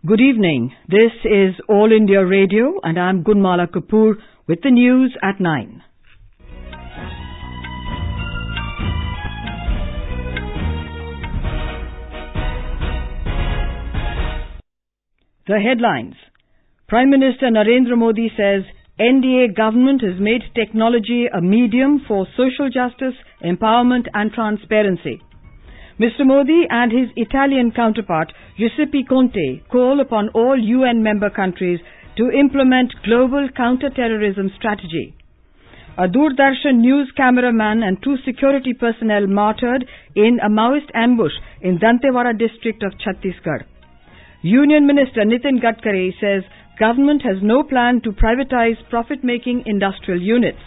Good evening. This is All India Radio and I'm Gunmala Kapoor with the news at 9. The headlines. Prime Minister Narendra Modi says NDA government has made technology a medium for social justice, empowerment and transparency. Mr. Modi and his Italian counterpart Giuseppe Conte call upon all UN member countries to implement global counter-terrorism strategy. A Doordarshan news cameraman and 2 security personnel martyred in a Maoist ambush in Dantewada district of Chhattisgarh. Union Minister Nitin Gadkari says government has no plan to privatize profit-making industrial units.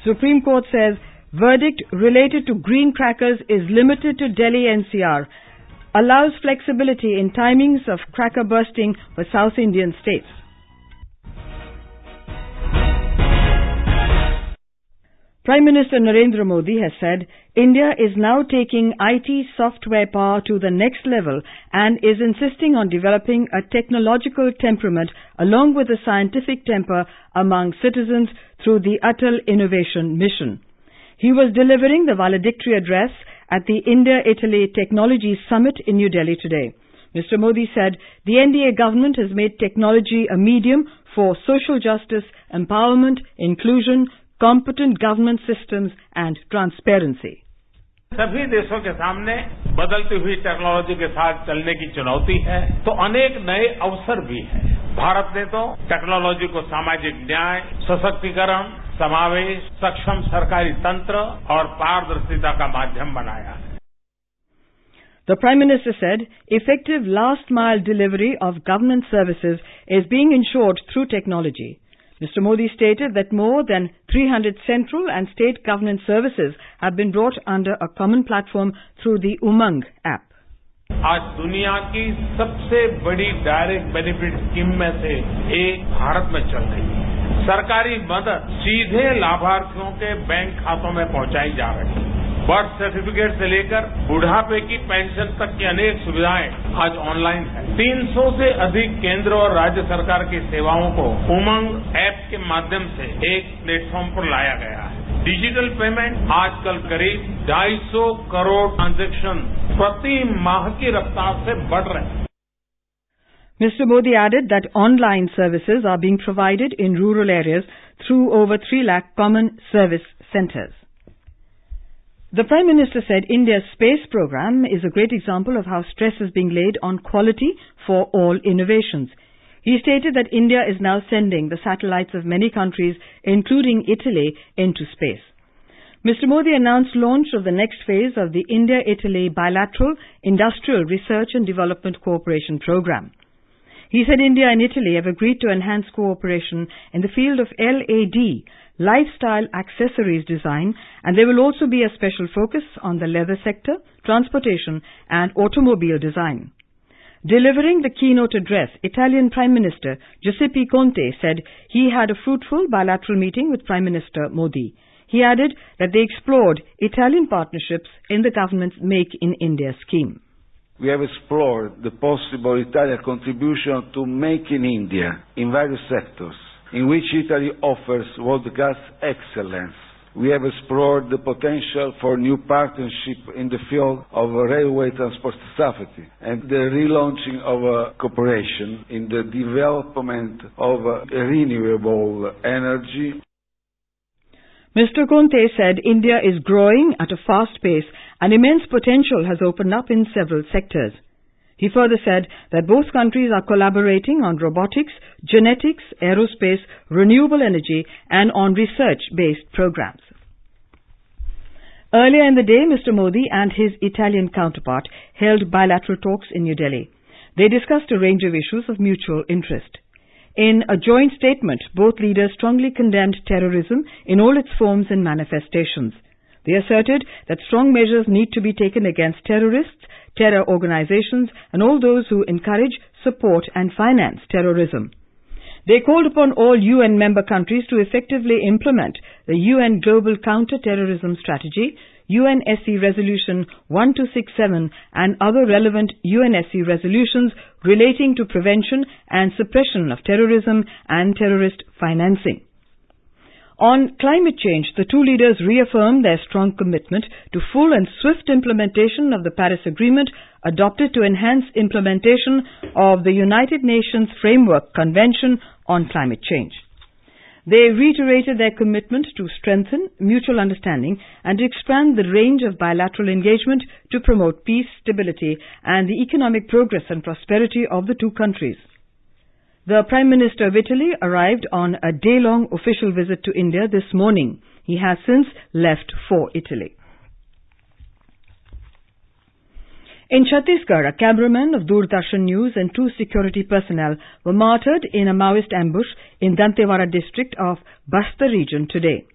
Supreme Court says verdict related to green crackers is limited to Delhi NCR, allows flexibility in timings of cracker bursting for South Indian states. Prime Minister Narendra Modi has said India is now taking IT software power to the next level and is insisting on developing a technological temperament along with a scientific temper among citizens through the Atal Innovation Mission. He was delivering the valedictory address at the India-Italy Technology Summit in New Delhi today. Mr. Modi said the NDA government has made technology a medium for social justice, empowerment, inclusion, competent government systems and transparency. सभी देशों के सामने बदलती हुई technology के साथ चलने की चुनौती है, तो अनेक नए अवसर भी हैं। भारत ने तो टेक्नोलॉजी को सामाजिक न्याय, सशक्तिकरण, समावेश, सक्षम सरकारी तंत्र और पारदर्शिता का माध्यम बनाया है. The Prime Minister said effective last-mile delivery of government services is being ensured through technology. Mr. Modi stated that more than 300 central and state government services have been brought under a common platform through the Umang app. आज दुनिया की सबसे बड़ी direct benefit scheme में से एक भारत में चल रही है. सरकारी मदद सीधे लाभार्थियों के बैंक खातों में पहुंचाई जा रही है. बर्थ सर्टिफिकेट से लेकर बुढ़ापे की पेंशन तक की अनेक सुविधाएं आज ऑनलाइन है. 300 से अधिक केंद्र और राज्य सरकार की सेवाओं को उमंग ऐप के माध्यम से एक प्लेटफॉर्म पर लाया गया है. डिजिटल पेमेंट आजकल करीब 250 करोड़ ट्रांजैक्शन प्रति माह की रफ्तार से बढ़ रहे हैं. Mr. Modi added that online services are being provided in rural areas through over 3 lakh common service centers. The Prime Minister said India's space program is a great example of how stress is being laid on quality for all innovations. He stated that India is now sending the satellites of many countries, including Italy, into space. Mr. Modi announced launch of the next phase of the India-Italy Bilateral Industrial Research and Development Cooperation Program. He said India and Italy have agreed to enhance cooperation in the field of LAD, lifestyle accessories design, and there will also be a special focus on the leather sector, transportation and automobile design. Delivering the keynote address, Italian Prime Minister Giuseppe Conte said he had a fruitful bilateral meeting with Prime Minister Modi. He added that they explored Italian partnerships in the government's Make in India scheme. We have explored the possible Italian contribution to Make in India in various sectors, in which Italy offers world-class excellence. We have explored the potential for new partnership in the field of railway transport safety and the relaunching of cooperation in the development of renewable energy. Mr. Conte said India is growing at a fast pace and immense potential has opened up in several sectors. He further said that both countries are collaborating on robotics, genetics, aerospace, renewable energy and on research-based programs. Earlier in the day, Mr. Modi and his Italian counterpart held bilateral talks in New Delhi. They discussed a range of issues of mutual interest. In a joint statement, both leaders strongly condemned terrorism in all its forms and manifestations. They asserted that strong measures need to be taken against terrorists, terror organizations and all those who encourage, support and finance terrorism. They called upon all UN member countries to effectively implement the UN Global Counter-Terrorism Strategy, UNSC Resolution 1267 and other relevant UNSC resolutions relating to prevention and suppression of terrorism and terrorist financing. On climate change, the two leaders reaffirmed their strong commitment to full and swift implementation of the Paris Agreement adopted to enhance implementation of the United Nations Framework Convention on Climate Change. They reiterated their commitment to strengthen mutual understanding and to expand the range of bilateral engagement to promote peace, stability, and the economic progress and prosperity of the two countries. The Prime Minister of Italy arrived on a day-long official visit to India this morning. He has since left for Italy. In Chhattisgarh, a cameraman of Doordarshan News and 2 security personnel were martyred in a Maoist ambush in Dantewara district of Bastar region today.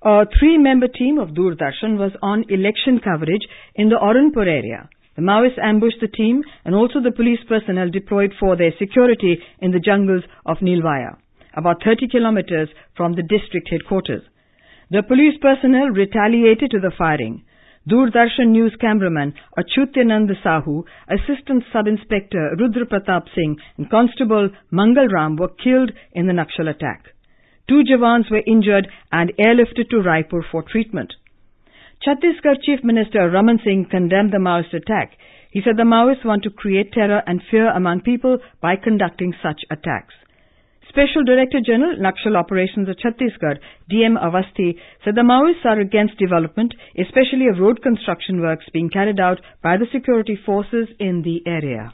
A 3-member team of Doordarshan was on election coverage in the Oranpur area. The Maoists ambushed the team and also the police personnel deployed for their security in the jungles of Nilwaya, about 30 kilometers from the district headquarters. The police personnel retaliated to the firing. Doordarshan News cameraman Achyutyanand Sahu, Assistant Sub-Inspector Rudra Pratap Singh and Constable Mangal Ram were killed in the Nakshal attack. 2 Jawans were injured and airlifted to Raipur for treatment. Chhattisgarh Chief Minister Raman Singh condemned the Maoist attack. He said the Maoists want to create terror and fear among people by conducting such attacks. Special Director General, Nakshal Operations of Chhattisgarh, D.M. Avasthi, said the Maoists are against development, especially of road construction works being carried out by the security forces in the area.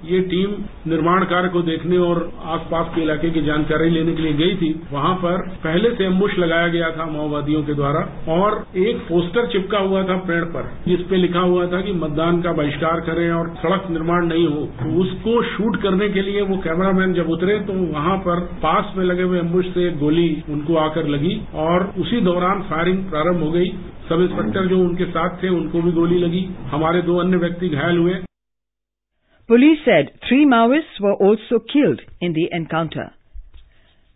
ये team निर्माण कार्य को देखने और आसपास के इलाके की जानकारी लेने के लिए गई थी। वहां पर पहले से एम्बुश लगाया गया था माओवादियों के द्वारा और एक पोस्टर चिपका हुआ था पेड़ पर जिस पे लिखा हुआ था कि मतदान का बहिष्कार करें और सड़क निर्माण नहीं हो। तो उसको शूट करने के लिए वो कैमरामैन जब उतरे तो वहां पर पास में लगे हुए एम्बुश से गोली उनको आकर लगी और उसी दौरान फायरिंग प्रारंभ हो गई। सब इंस्पेक्टर जो उनके साथ थे उनको भी गोली लगी। हमारे 2 अन्य व्यक्ति घायल हुए। Police said 3 Maoists were also killed in the encounter.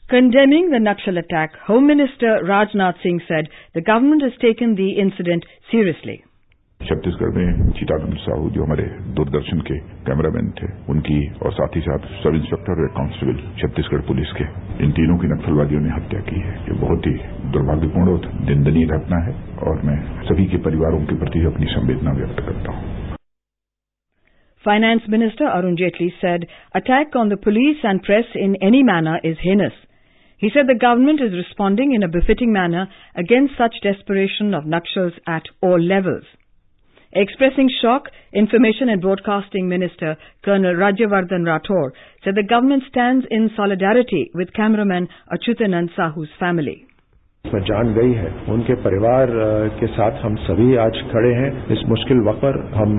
Condemning the Nakshal attack, Home Minister Rajnath Singh said the government has taken the incident seriously. Chhattisgarh में चितानंद साहू जो हमारे दूरदर्शन के कैमरामैन थे उनकी और साथ ही साथ सब इंस्पेक्टर और कांस्टेबल छत्तीसगढ़ पुलिस के इन तीनों की नक्सलवादियों ने हत्या की है। ये बहुत ही दुर्भाग्यपूर्ण और निंदनीय घटना है और मैं सभी के परिवारों के प्रति अपनी संवेदना व्यक्त करता हूं। Finance Minister Arun Jaitley said attack on the police and press in any manner is heinous. He said the government is responding in a befitting manner against such desperation of Nakshals at all levels. Expressing shock, Information and Broadcasting Minister Colonel Rajyavardhan Rathore said the government stands in solidarity with cameraman Achyutanand Sahu's family. में जान गई है उनके परिवार के साथ हम सभी आज खड़े हैं। इस मुश्किल वक्त पर हम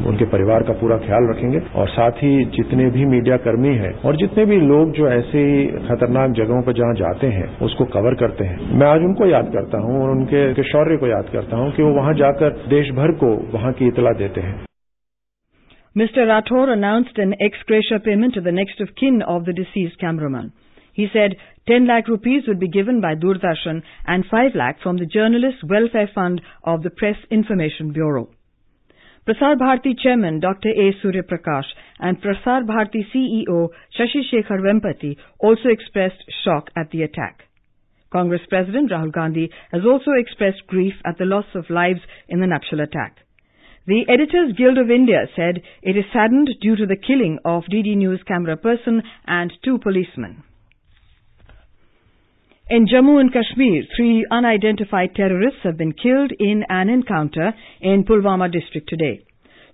उनके परिवार का पूरा ख्याल रखेंगे और साथ ही जितने भी मीडिया कर्मी हैं और जितने भी लोग जो ऐसी खतरनाक जगहों पर जहां जाते हैं उसको कवर करते हैं, मैं आज उनको याद करता हूं और उनके शौर्य को याद करता हूं कि वो वहां जाकर देश भर को वहां की इतला देते हैं। Mr. Rathore announced an ex gratia payment to the next of kin of the deceased cameraman. He said 10 lakh rupees would be given by Doordarshan and 5 lakh from the Journalist Welfare Fund of the Press Information Bureau. Prasar Bharati Chairman Dr. A. Surya Prakash and Prasar Bharati CEO Shashi Shekhar Vempati also expressed shock at the attack. Congress President Rahul Gandhi has also expressed grief at the loss of lives in the Nakshal attack. The Editors Guild of India said it is saddened due to the killing of DD News camera person and 2 policemen. In Jammu and Kashmir, 3 unidentified terrorists have been killed in an encounter in Pulwama district today.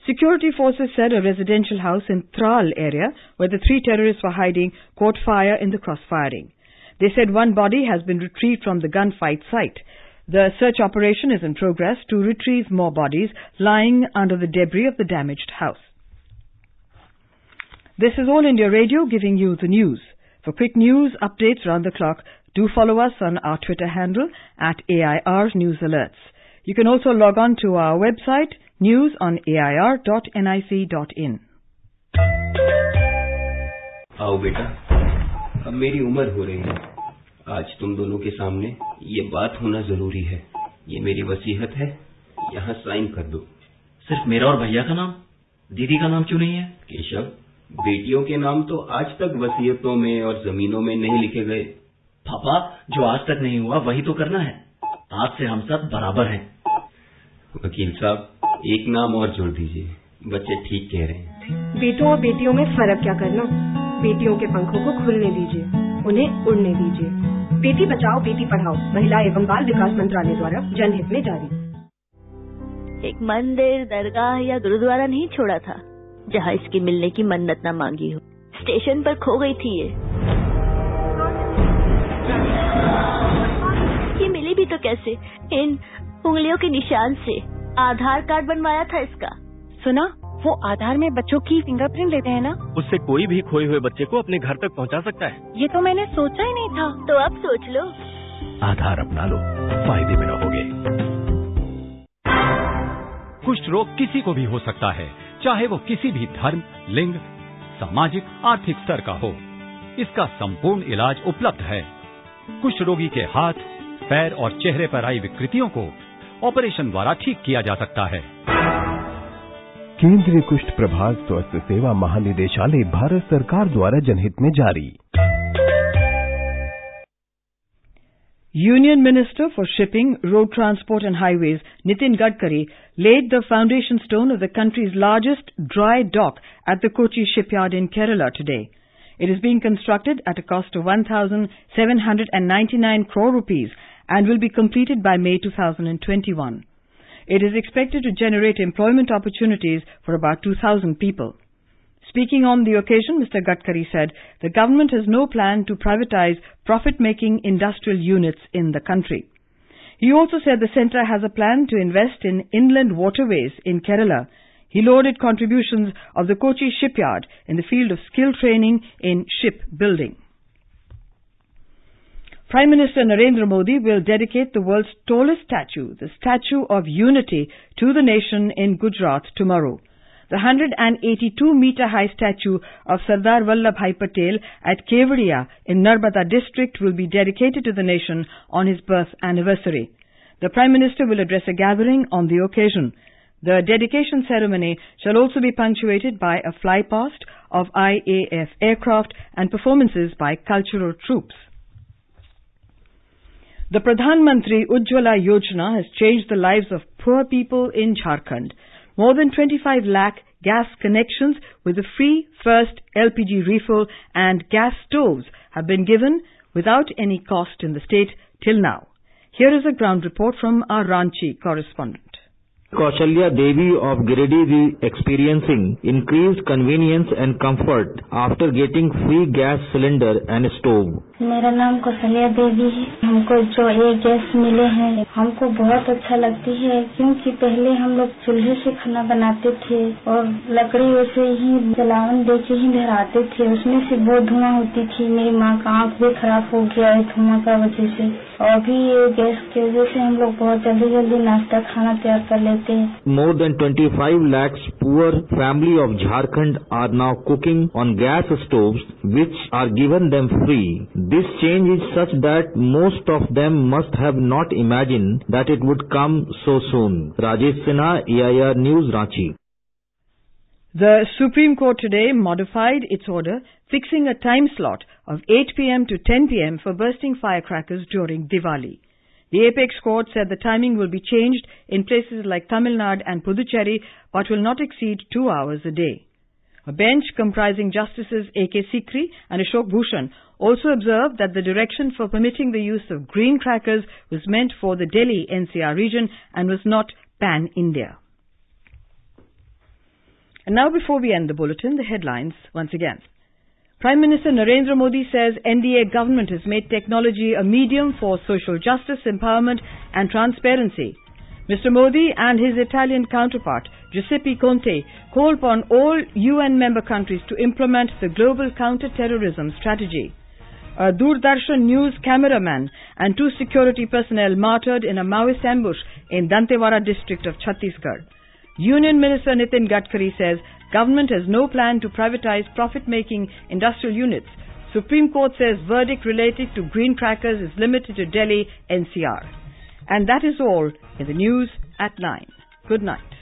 Security forces said a residential house in Tral area where the 3 terrorists were hiding caught fire in the crossfiring. They said 1 body has been retrieved from the gunfight site. The search operation is in progress to retrieve more bodies lying under the debris of the damaged house. This is All India Radio giving you the news. For quick news updates round the clock, do follow us on our Twitter handle at AIR News Alerts. You can also log on to our website news.air.nic.in. आओ बेटा, अब मेरी उम्र हो रही है। आज तुम दोनों के सामने ये बात होना जरूरी है। ये मेरी वसीयत है, यहाँ साइन कर दो। सिर्फ मेरा और भैया का नाम, दीदी का नाम क्यों नहीं है? केशव, बेटियों के नाम तो आज तक वसीयतों में और जमीनों में नहीं लिखे गए। पापा, जो आज तक नहीं हुआ वही तो करना है। आज से हम सब बराबर हैं। वकील साहब, एक नाम और जोड़ दीजिए। बच्चे ठीक कह रहे हैं। बेटों और बेटियों में फर्क क्या करना? बेटियों के पंखों को खुलने दीजिए, उन्हें उड़ने दीजिए। बेटी बचाओ बेटी पढ़ाओ महिला एवं बाल विकास मंत्रालय द्वारा जनहित में जारी। एक मंदिर, दरगाह या गुरुद्वारा नहीं छोड़ा था जहाँ इसकी मिलने की मन्नत न मांगी हो। स्टेशन पर खो गई थी ये मिली भी तो कैसे? इन उंगलियों के निशान से। आधार कार्ड बनवाया था इसका। सुना, वो आधार में बच्चों की फिंगरप्रिंट लेते हैं ना? उससे कोई भी खोए हुए बच्चे को अपने घर तक पहुंचा सकता है। ये तो मैंने सोचा ही नहीं था। तो अब सोच लो। आधार अपना लो, फायदे में रहोगे। कुष्ठ रोग किसी को भी हो सकता है, चाहे वो किसी भी धर्म, लिंग, सामाजिक, आर्थिक स्तर का हो। इसका संपूर्ण इलाज उपलब्ध है। कुष्ठ रोगी के हाथ, पैर और चेहरे पर आई विकृतियों को ऑपरेशन द्वारा ठीक किया जा सकता है। केंद्रीय कुष्ठ प्रभाग स्वास्थ्य सेवा महानिदेशालय भारत सरकार द्वारा जनहित में जारी। Union Minister for Shipping, Road Transport and Highways, Nitin Gadkari, laid the foundation stone of the country's largest dry dock at the Kochi shipyard in Kerala today. It is being constructed at a cost of 1,799 crore rupees and will be completed by May 2021. It is expected to generate employment opportunities for about 2,000 people. Speaking on the occasion, Mr. Gadkari said the government has no plan to privatize profit-making industrial units in the country. He also said the centre has a plan to invest in inland waterways in Kerala. He lauded contributions of the Kochi shipyard in the field of skill training in shipbuilding. Prime Minister Narendra Modi will dedicate the world's tallest statue, the Statue of Unity, to the nation in Gujarat tomorrow. The 182-meter-high statue of Sardar Vallabhbhai Patel at Kevadia in Narbada district will be dedicated to the nation on his birth anniversary. The Prime Minister will address a gathering on the occasion. The dedication ceremony shall also be punctuated by a flypast of IAF aircraft and performances by cultural troops. The Pradhan Mantri Ujjwala Yojana has changed the lives of poor people in Jharkhand. More than 25 lakh gas connections with a free first LPG refill and gas stoves have been given without any cost in the state till now. Here is a ground report from our Ranchi correspondent. Kaushalya Devi of Giridih is experiencing increased convenience and comfort after getting free gas cylinder and stove. मेरा नाम कौशल्या देवी है। हमको जो ये gas मिले हैं हमको बहुत अच्छा लगती है, क्योंकि पहले हम लोग चूल्हे से खाना बनाते थे और लकड़ी वैसे ही जलावन दे के ही धराते थे, उसमें से बहुत धुआं होती थी। मेरी माँ का आँख भी खराब हो गया है धुआं का वजह से, और अभी ये गैस की वजह से हम लोग बहुत जल्दी जल्दी नाश्ता खाना तैयार कर लेते हैं। More than 25 lakhs poor family of Jharkhand are now cooking on gas stoves which are given them free. This change is such that most of them must have not imagined that it would come so soon. Rajesh Sinha, AIR News, Ranchi. The Supreme Court today modified its order fixing a time slot of 8 p.m. to 10 p.m. for bursting firecrackers during Diwali. The apex court said the timing will be changed in places like Tamil Nadu and Puducherry but will not exceed 2 hours a day. A bench comprising Justices A.K. Sikri and Ashok Bhushan also observed that the direction for permitting the use of green crackers was meant for the Delhi NCR region and was not pan-India. And now before we end the bulletin, the headlines once again. Prime Minister Narendra Modi says NDA government has made technology a medium for social justice, empowerment and transparency. Mr. Modi and his Italian counterpart, Giuseppe Conte, call upon all UN member countries to implement the global counter-terrorism strategy. A Doordarshan News cameraman and 2 security personnel martyred in a Maoist ambush in Dantewara district of Chhattisgarh. Union Minister Nitin Gadkari says government has no plan to privatize profit-making industrial units. Supreme Court says verdict related to green crackers is limited to Delhi NCR. And that is all in the news at 9. Good night.